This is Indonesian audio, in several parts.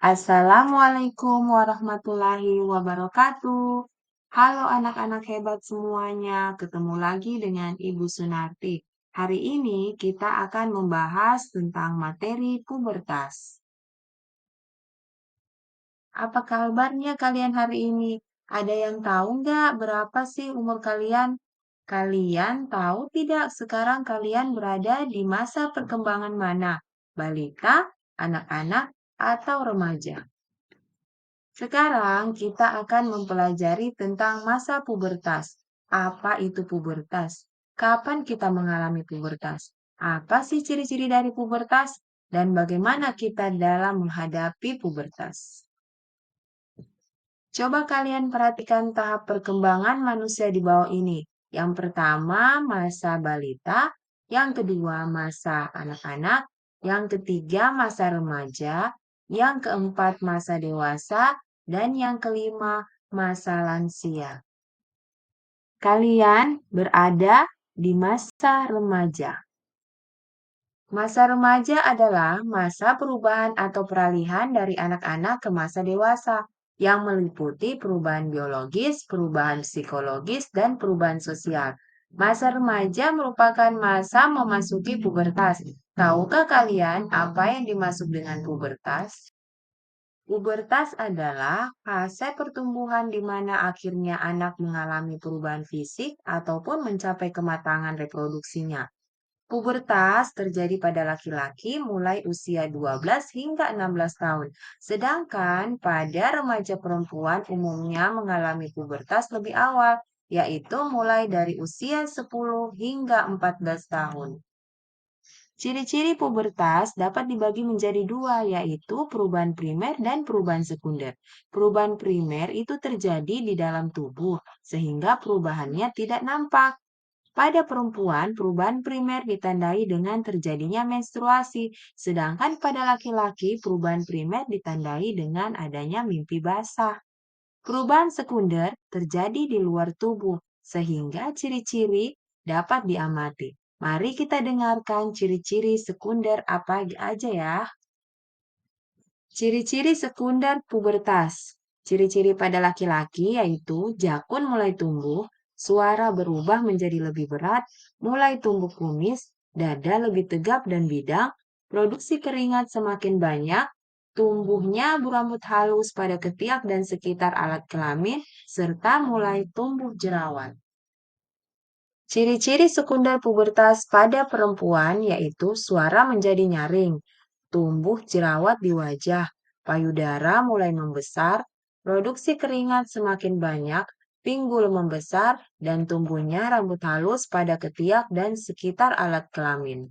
Assalamualaikum warahmatullahi wabarakatuh. Halo anak-anak hebat semuanya, ketemu lagi dengan Ibu Sunarti. Hari ini kita akan membahas tentang materi pubertas. Apa kabarnya kalian hari ini? Ada yang tahu nggak berapa sih umur kalian? Kalian tahu tidak sekarang kalian berada di masa perkembangan mana? Balita, anak-anak, atau remaja? Sekarang kita akan mempelajari tentang masa pubertas. Apa itu pubertas? Kapan kita mengalami pubertas? Apa sih ciri-ciri dari pubertas? Dan bagaimana kita dalam menghadapi pubertas? Coba kalian perhatikan tahap perkembangan manusia di bawah ini. Yang pertama, masa balita. Yang kedua, masa anak-anak. Yang ketiga, masa remaja. Yang keempat, masa dewasa. Dan yang kelima, masa lansia. Kalian berada di masa remaja. Masa remaja adalah masa perubahan atau peralihan dari anak-anak ke masa dewasa yang meliputi perubahan biologis, perubahan psikologis, dan perubahan sosial. Masa remaja merupakan masa memasuki pubertas. Tahukah kalian apa yang dimaksud dengan pubertas? Pubertas adalah fase pertumbuhan di mana akhirnya anak mengalami perubahan fisik ataupun mencapai kematangan reproduksinya. Pubertas terjadi pada laki-laki mulai usia 12 hingga 16 tahun, sedangkan pada remaja perempuan umumnya mengalami pubertas lebih awal, yaitu mulai dari usia 10 hingga 14 tahun. Ciri-ciri pubertas dapat dibagi menjadi dua, yaitu perubahan primer dan perubahan sekunder. Perubahan primer itu terjadi di dalam tubuh, sehingga perubahannya tidak nampak. Pada perempuan, perubahan primer ditandai dengan terjadinya menstruasi, sedangkan pada laki-laki, perubahan primer ditandai dengan adanya mimpi basah. Perubahan sekunder terjadi di luar tubuh, sehingga ciri-ciri dapat diamati. Mari kita dengarkan ciri-ciri sekunder apa aja ya. Ciri-ciri sekunder pubertas. Ciri-ciri pada laki-laki yaitu jakun mulai tumbuh, suara berubah menjadi lebih berat, mulai tumbuh kumis, dada lebih tegap dan bidang, produksi keringat semakin banyak, tumbuhnya berambut halus pada ketiak dan sekitar alat kelamin, serta mulai tumbuh jerawat. Ciri-ciri sekunder pubertas pada perempuan yaitu suara menjadi nyaring, tumbuh jerawat di wajah, payudara mulai membesar, produksi keringat semakin banyak, pinggul membesar, dan tumbuhnya rambut halus pada ketiak dan sekitar alat kelamin.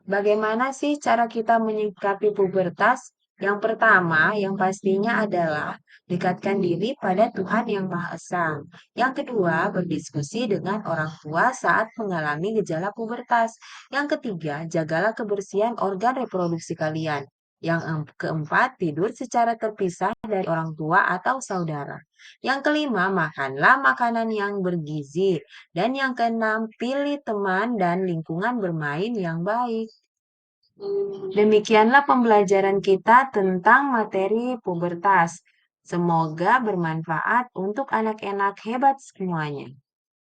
Bagaimana sih cara kita menyikapi pubertas? Yang pertama, yang pastinya adalah dekatkan diri pada Tuhan Yang Maha Esa. Yang kedua, berdiskusi dengan orang tua saat mengalami gejala pubertas. Yang ketiga, jagalah kebersihan organ reproduksi kalian. Yang keempat, tidur secara terpisah dari orang tua atau saudara. Yang kelima, makanlah makanan yang bergizi. Dan yang keenam, pilih teman dan lingkungan bermain yang baik. Demikianlah pembelajaran kita tentang materi pubertas. Semoga bermanfaat untuk anak-anak hebat semuanya.